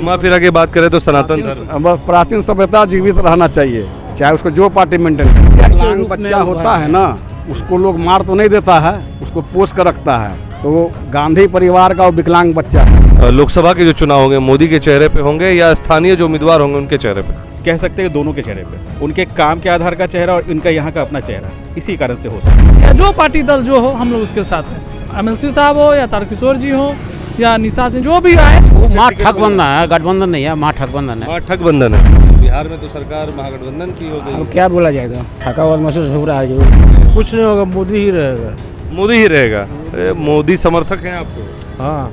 घुमा फिरा के बात करें तो सनातन धर्म, बस प्राचीन सभ्यता जीवित रहना चाहिए, चाहे उसको जो पार्टी मेंटेन करे। विकलांग बच्चा होता है ना, उसको लोग मार तो नहीं देता है, उसको पोस कर रखता है, तो वो गांधी परिवार का वो विकलांग बच्चा है। लोकसभा के जो चुनाव होंगे मोदी के चेहरे पे होंगे या स्थानीय जो उम्मीदवार होंगे उनके चेहरे पे? कह सकते हैं दोनों के चेहरे पे, उनके काम के आधार का चेहरा और इनका यहाँ का अपना चेहरा, इसी कारण से हो सकता है। जो पार्टी दल जो हो हम लोग उसके साथ हैं, MLC साहब हो या तारकिशोर जी हो या निशा सिंह, जो भी आए। माँ ठगबंधन है, गठबंधन नहीं है, माँ ठगबंधन है। माँ ठगबंधन है। बिहार में तो सरकार महागठबंधन की हो गई, क्या बोला जाएगा, ठगा हुआ महसूस हो रहा है जो। कुछ नहीं होगा, मोदी ही रहेगा। मोदी ही रहेगा। मोदी समर्थक हैं आपको? हाँ।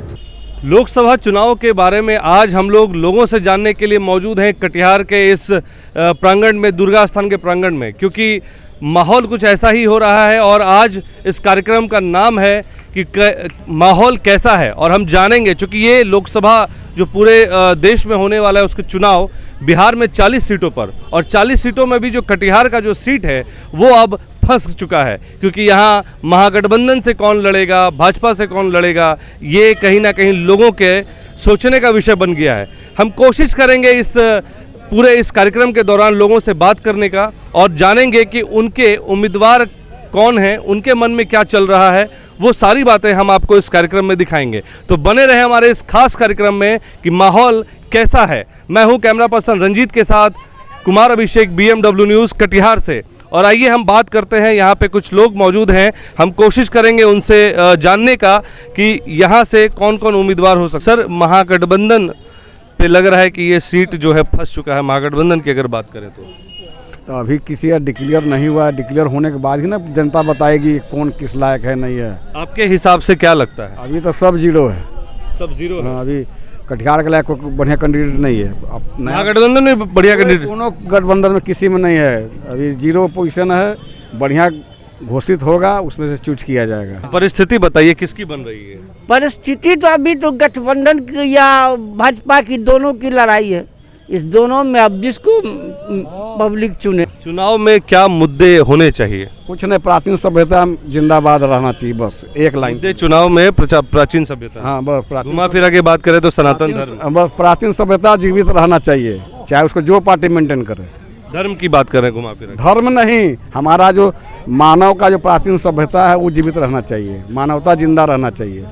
लोकसभा चुनाव के बारे में आज हम लोगों से जानने के लिए मौजूद हैं कटिहार के इस प्रांगण में, दुर्गा स्थान के प्रांगण में, क्योंकि माहौल कुछ ऐसा ही हो रहा है और आज इस कार्यक्रम का नाम है कि माहौल कैसा है। और हम जानेंगे, चूँकि ये लोकसभा जो पूरे देश में होने वाला है उसके चुनाव बिहार में 40 सीटों पर, और 40 सीटों में भी जो कटिहार का जो सीट है वो अब फंस चुका है, क्योंकि यहाँ महागठबंधन से कौन लड़ेगा, भाजपा से कौन लड़ेगा, ये कहीं ना कहीं लोगों के सोचने का विषय बन गया है। हम कोशिश करेंगे इस कार्यक्रम के दौरान लोगों से बात करने का और जानेंगे कि उनके उम्मीदवार कौन हैं, उनके मन में क्या चल रहा है, वो सारी बातें हम आपको इस कार्यक्रम में दिखाएंगे। तो बने रहे हमारे इस खास कार्यक्रम में कि माहौल कैसा है। मैं हूं कैमरा पर्सन रंजीत के साथ कुमार अभिषेक, BMW न्यूज़ कटिहार से। और आइए हम बात करते हैं, यहाँ पे कुछ लोग मौजूद हैं, हम कोशिश करेंगे उनसे जानने का कि यहाँ से कौन कौन उम्मीदवार हो सकते। सर, महागठबंधन पे लग रहा है कि ये सीट जो है फंस चुका है, महागठबंधन की अगर बात करें तो अभी किसी का डिक्लेयर नहीं हुआ है, डिक्लेयर होने के बाद ही ना जनता बताएगी कौन किस लायक है नहीं है। आपके हिसाब से क्या लगता है? अभी तो सब जीरो है, सब जीरो है। अभी कटिहार के लायक कोई बढ़िया कैंडिडेट नहीं है। महागठबंधन में बढ़िया कैंडिडेट दोनों गठबंधन में किसी में नहीं है, अभी जीरो पोजीशन है। बढ़िया घोषित होगा, उसमें से चूज किया जाएगा। परिस्थिति बताइए किसकी बन रही है? परिस्थिति तो अभी तो गठबंधन की या भाजपा की दोनों की लड़ाई है। इस दोनों में अब जिसको पब्लिक चुने। चुनाव में क्या मुद्दे होने चाहिए? कुछ नहीं, प्राचीन सभ्यता जिंदाबाद रहना चाहिए, बस एक लाइन। मुद्दे चुनाव में प्राचीन सभ्यता। हाँ, बस घुमा फिरा के बात करें तो सनातन धर्म, बस प्राचीन सभ्यता जीवित रहना चाहिए, चाहे उसको जो पार्टी मेंटेन करे। धर्म की बात करें, घुमा फिरा धर्म नहीं, हमारा जो मानव का जो प्राचीन सभ्यता है वो जीवित रहना चाहिए, मानवता जिंदा रहना चाहिए।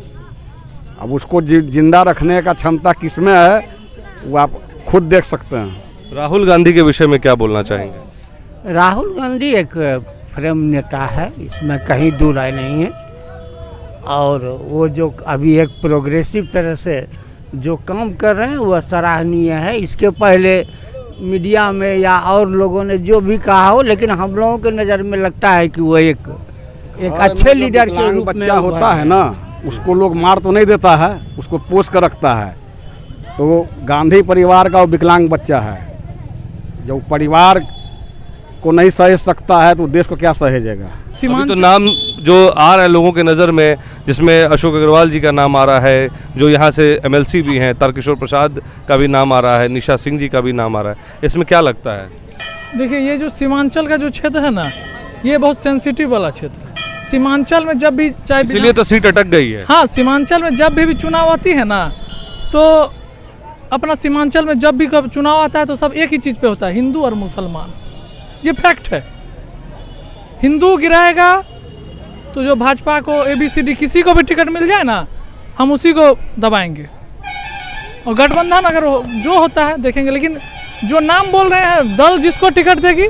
अब उसको जिंदा रखने का क्षमता किसमें है वो आप खुद देख सकते हैं। राहुल गांधी के विषय में क्या बोलना चाहेंगे? राहुल गांधी एक फ्रेम नेता है, इसमें कहीं दो राय नहीं है। और वो जो अभी एक प्रोग्रेसिव तरह से जो काम कर रहे हैं वह सराहनीय है। इसके पहले मीडिया में या और लोगों ने जो भी कहा हो, लेकिन हम लोगों के नज़र में लगता है कि वो एक अच्छे लीडर के रूप में बच्चा होता है ना, उसको लोग मार तो नहीं देता है, उसको पोस कर रखता है, तो वो गांधी परिवार का वो विकलांग बच्चा है। जो परिवार को नहीं सह सकता है तो देश को क्या सहेजेगा। अभी तो नाम जो आ रहा है लोगों के नज़र में, जिसमें अशोक अग्रवाल जी का नाम आ रहा है, जो यहाँ से MLC भी हैं, तारकिशोर प्रसाद का भी नाम आ रहा है, निशा सिंह जी का भी नाम आ रहा है, इसमें क्या लगता है? देखिए, ये जो सीमांचल का जो क्षेत्र है ना, ये बहुत सेंसिटिव वाला क्षेत्र है। सीमांचल में जब भी चाहे, इसलिए तो सीट अटक गई है। हाँ, सीमांचल में जब भी चुनाव आती है ना, तो अपना सीमांचल में जब भी कब चुनाव आता है तो सब एक ही चीज़ पे होता है, हिंदू और मुसलमान। ये फैक्ट है। हिंदू गिराएगा तो जो भाजपा को ABCD किसी को भी टिकट मिल जाए ना, हम उसी को दबाएंगे। और गठबंधन अगर जो होता है देखेंगे, लेकिन जो नाम बोल रहे हैं दल जिसको टिकट देगी,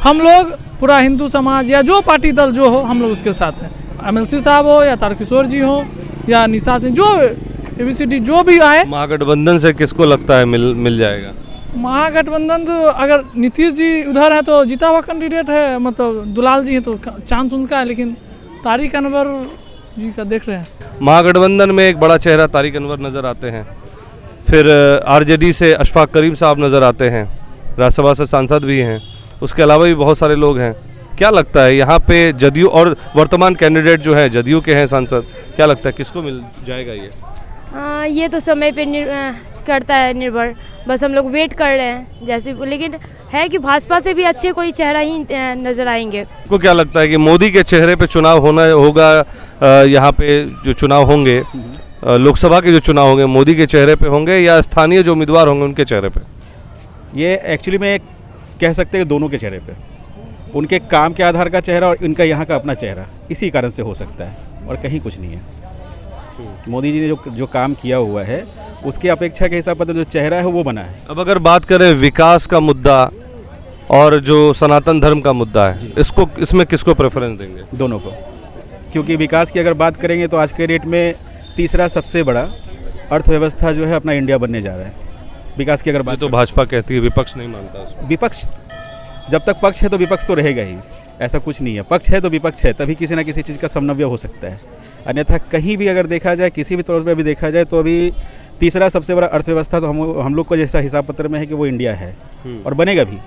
हम लोग पूरा हिंदू समाज या जो पार्टी दल जो हो हम लोग उसके साथ हैं। MLC साहब हो या तारकिशोर जी हो या निशा सिंह, जो ABCD जो भी आए। महागठबंधन से किसको लगता है मिल जाएगा? महागठबंधन तो अगर नीतीश जी उधर है तो जीता हुआ कैंडिडेट है, मतलब दुलाल जी हैं तो चांस उनका है, लेकिन तारिक अनवर जी का देख रहे हैं। महागठबंधन में एक बड़ा चेहरा तारिक अनवर नज़र आते हैं, फिर RJD से अशफाक करीम साहब नज़र आते हैं, राज्यसभा से सांसद भी हैं, उसके अलावा भी बहुत सारे लोग हैं। क्या लगता है यहाँ पे जदयू और वर्तमान कैंडिडेट जो है जदयू के हैं सांसद, क्या लगता है किसको मिल जाएगा ये? ये तो समय पे करता है निर्भर, बस हम लोग वेट कर रहे हैं जैसे, लेकिन है कि भाजपा से भी अच्छे कोई चेहरा ही नज़र आएंगे। आपको क्या लगता है कि मोदी के चेहरे पे चुनाव होगा यहाँ पे जो चुनाव होंगे लोकसभा के जो चुनाव होंगे मोदी के चेहरे पे होंगे या स्थानीय जो उम्मीदवार होंगे उनके चेहरे पे? ये एक्चुअली में कह सकते हैं दोनों के चेहरे पे, उनके काम के आधार का चेहरा और इनका यहाँ का अपना चेहरा, इसी कारण से हो सकता है और कहीं कुछ नहीं है। मोदी जी ने जो काम किया हुआ है उसकी अपेक्षा के हिसाब से जो चेहरा है वो बना है। अब अगर बात करें विकास का मुद्दा और जो सनातन धर्म का मुद्दा है, इसमें किसको प्रेफरेंस देंगे? दोनों को, क्योंकि विकास की अगर बात करेंगे तो आज के डेट में तीसरा सबसे बड़ा अर्थव्यवस्था जो है अपना इंडिया बनने जा रहा है। विकास की अगर बात तो भाजपा कहती है, विपक्ष नहीं मानता उसको। विपक्ष, जब तक पक्ष है तो विपक्ष तो रहेगा ही, ऐसा कुछ नहीं है। पक्ष है तो विपक्ष है, तभी किसी ना किसी चीज़ का समन्वय हो सकता है। अन्यथा कहीं भी अगर देखा जाए, किसी भी तौर पर भी देखा जाए तो अभी तीसरा सबसे बड़ा अर्थव्यवस्था तो हम लोग को जैसा हिसाब पत्र में है कि वो इंडिया है और बनेगा भी।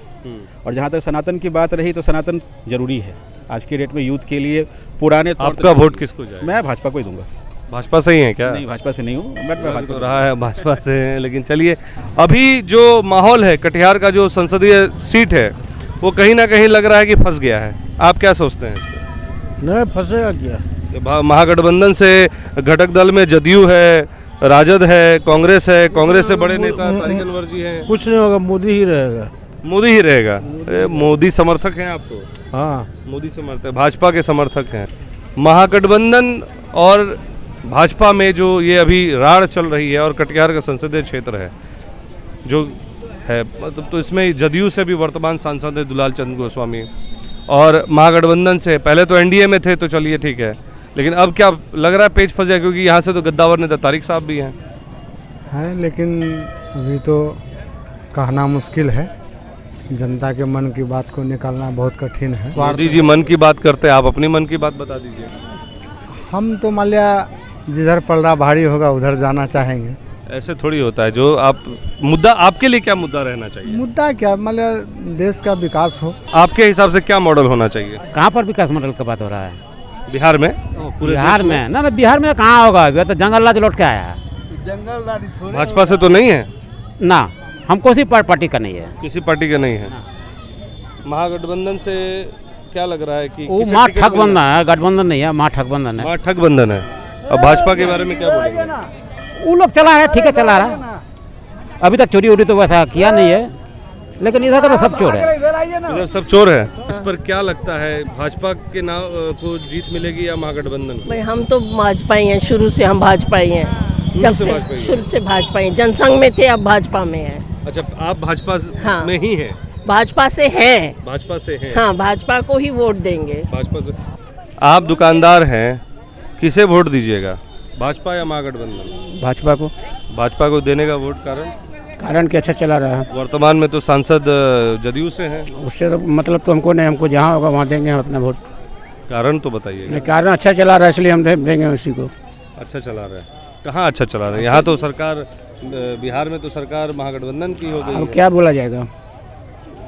और जहाँ तक सनातन की बात रही तो सनातन जरूरी है आज के डेट में यूथ के लिए। पुराने आपका वोट किसको जाएगा? मैं भाजपा को ही दूंगा। भाजपा से ही है क्या? नहीं, भाजपा से नहीं हूँ, बट मैं भाजपा तो रहा है भाजपा से है। लेकिन चलिए, अभी जो माहौल है कटिहार का, जो संसदीय सीट है वो कहीं ना कहीं लग रहा है कि फंस गया है। आप क्या सोचते हैं इस पर? नहीं फंसेगा क्या? महागठबंधन से घटक दल में जदयू है, राजद है, कांग्रेस है, कांग्रेस से बड़े नेता तारिक अनवर जी हैं। कुछ नहीं होगा, मोदी ही रहेगा। मोदी ही रहेगा? अरे मोदी समर्थक हैं आप तो? हाँ, मोदी समर्थक, भाजपा के समर्थक हैं। महागठबंधन और भाजपा में जो ये अभी राड़ चल रही है और कटिहार का संसदीय क्षेत्र है जो है, मतलब तो इसमें जदयू से भी वर्तमान सांसद है दुलाल चंद्र गोस्वामी, और महागठबंधन से पहले तो एनडीए में थे, तो चलिए ठीक है, लेकिन अब क्या लग रहा है पेच फंस जाए, क्योंकि यहाँ से तो गद्दावर नेता तारिक साहब भी हैं। लेकिन अभी तो कहना मुश्किल है, जनता के मन की बात को निकालना बहुत कठिन है। मोदी जी मन की बात करते हैं, आप अपनी मन की बात बता दीजिए। हम तो मान लिया जिधर पलड़ा भारी होगा उधर जाना चाहेंगे। ऐसे थोड़ी होता है। जो आप मुद्दा, आपके लिए क्या मुद्दा रहना चाहिए? मुद्दा क्या, मान लिया देश का विकास हो। आपके हिसाब से क्या मॉडल होना चाहिए? कहाँ पर विकास मॉडल का बात हो रहा है? बिहार में? बिहार में ना, बिहार में कहाँ होगा? अभी तो जंगल राज लौट के आया है। भाजपा से तो नहीं है ना, हम किसी पार्टी का नहीं है। किसी पार्टी का नहीं है। महागठबंधन से क्या लग रहा है कि वो माँ ठगबंधन है, गठबंधन नहीं है, माँ ठगबंधन है। माँ ठगबंधन है। अब भाजपा के बारे में क्या बोलेंगे? वो लोग चला रहे, ठीक है चला रहा। अभी तक चोरी वोरी तो वैसा किया नहीं है, लेकिन इधर का तो सब चोर है। इधर सब चोर है। इस पर क्या लगता है, भाजपा के नाम को जीत मिलेगी या महागठबंधन को? भाई हम तो भाजपा ही हैं, शुरू से हम भाजपा ही हैं। जब से शुरू से भाजपा ही, जनसंघ में थे, अब भाजपा में हैं। अच्छा, आप भाजपा हाँ, में ही हैं? भाजपा से हैं। भाजपा से हैं? हाँ, भाजपा को ही वोट देंगे। भाजपा से। आप दुकानदार हैं, किसे वोट दीजिएगा, भाजपा या महागठबंधन? भाजपा को। भाजपा को देने का वोट कारण कि अच्छा चला रहा है। वर्तमान में तो सांसद जदयू से हैं। उससे तो मतलब तो हमको नहीं, हमको जहाँ होगा वहाँ देंगे हम अपना वोट। कारण तो बताइए। कारण अच्छा चला रहा है इसलिए हम देंगे उसी को। अच्छा चला रहा है? कहाँ अच्छा चला रहा है? यहाँ तो सरकार, बिहार में तो सरकार महागठबंधन की हो गई है। अब क्या बोला जाएगा,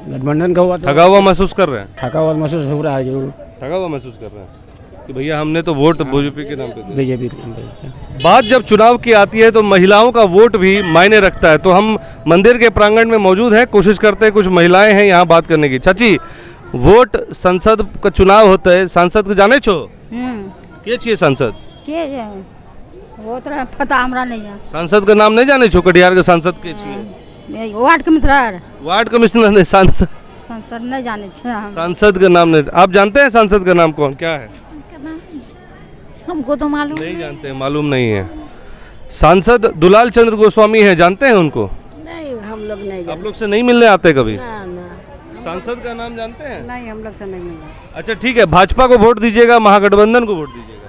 गठबंधन का हुआ तो ठगा हुआ महसूस कर रहे हैं? ठगा हुआ महसूस हो रहा है, जरूर ठगा हुआ महसूस कर रहे हैं कि भैया हमने तो वोट बीजेपी के नाम पे दिया। बीजेपी के नाम पे। बात जब चुनाव की आती है तो महिलाओं का वोट भी मायने रखता है। तो हम मंदिर के प्रांगण में मौजूद हैं, कोशिश करते हैं, कुछ महिलाएं हैं यहाँ बात करने की। चाची, वोट संसद का चुनाव होता है, सांसद को जाने छो के छिए सांसद के वो तो पता हमरा नहीं है। सांसद का नाम नहीं जाने छो? कटिहार के सांसद के छिए? Ward commissioner. वार्ड कमिश्नर नहीं, सांसद। सांसद नहीं जाने छे। सांसद का नाम नहीं। आप जानते हैं सांसद का नाम कौन क्या है? हमको तो मालूम नहीं जानते, मालूम नहीं है। सांसद दुलाल चंद्र गोस्वामी हैं, जानते हैं उनको? नहीं, हम लोग नहीं। आप लोग से नहीं मिलने आते कभी? ना, ना। सांसद का नाम जानते हैं? नहीं, हम लोग से नहीं मिला। अच्छा ठीक है, भाजपा को वोट दीजिएगा, महागठबंधन को वोट दीजिएगा?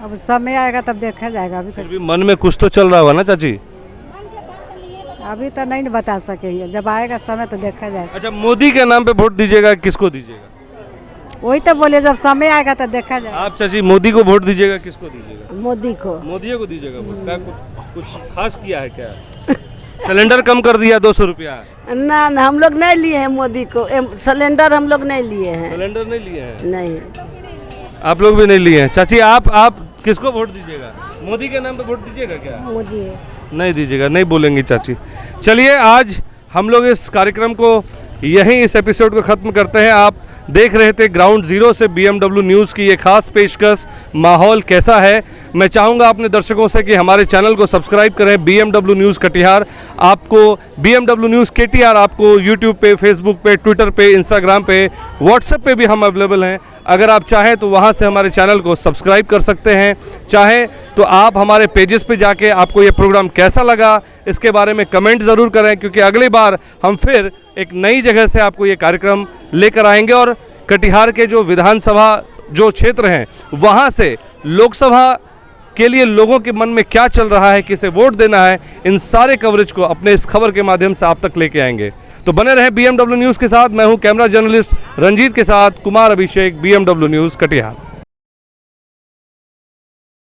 अब समय आएगा तब देखा जाएगा। अभी फिर भी मन में कुछ तो चल रहा होगा ना चाची? अभी तो नहीं बता सकेंगे, जब आएगा समय तो देखा जाएगा। अच्छा, मोदी के नाम पे वोट दीजिएगा, किसको दीजिएगा? वही तो बोले, जब समय आएगा तो देखा जाएगा। आप चाची मोदी को वोट दीजिएगा, किसको दीजिएगा? मोदी को। मोदी को दीजिएगा वोट? क्या कुछ खास किया है क्या? सिलेंडर कम कर दिया 200 रुपया? ना ना, हम लोग नहीं लिए हैं मोदी को। सिलेंडर हम लोग नहीं लिए हैं। सिलेंडर नहीं लिए हैं? नहीं, आप लोग भी नहीं लिए हैं। चाची, आप किसको वोट दीजिएगा? मोदी के नाम पे वोट दीजिएगा क्या? मोदी नहीं दीजिएगा, नहीं बोलेंगी चाची। चलिए, आज हम लोग इस कार्यक्रम को यहीं, इस एपिसोड को ख़त्म करते हैं। आप देख रहे थे ग्राउंड जीरो से BMW न्यूज़ की ये खास पेशकश। माहौल कैसा है, मैं चाहूँगा अपने दर्शकों से कि हमारे चैनल को सब्सक्राइब करें। BMW न्यूज़ कटिहार आपको, BMW न्यूज़ KTR आपको यूट्यूब पे, फेसबुक पे, ट्विटर पे, इंस्टाग्राम पे, व्हाट्सएप पे भी हम अवेलेबल हैं। अगर आप चाहें तो वहाँ से हमारे चैनल को सब्सक्राइब कर सकते हैं। चाहें तो आप हमारे पेजेस पे जाके आपको ये प्रोग्राम कैसा लगा इसके बारे में कमेंट ज़रूर करें, क्योंकि अगली बार हम फिर एक नई जगह से आपको ये कार्यक्रम लेकर आएंगे और कटिहार के जो विधानसभा जो क्षेत्र हैं वहाँ से लोकसभा के लिए लोगों के मन में क्या चल रहा है, किसे वोट देना है, इन सारे कवरेज को अपने इस खबर के माध्यम से आप तक लेके आएंगे। तो बने रहें BMW न्यूज़ के साथ। मैं हूं कैमरा जर्नलिस्ट रंजीत के साथ कुमार अभिषेक, BMW न्यूज़ कटिहार।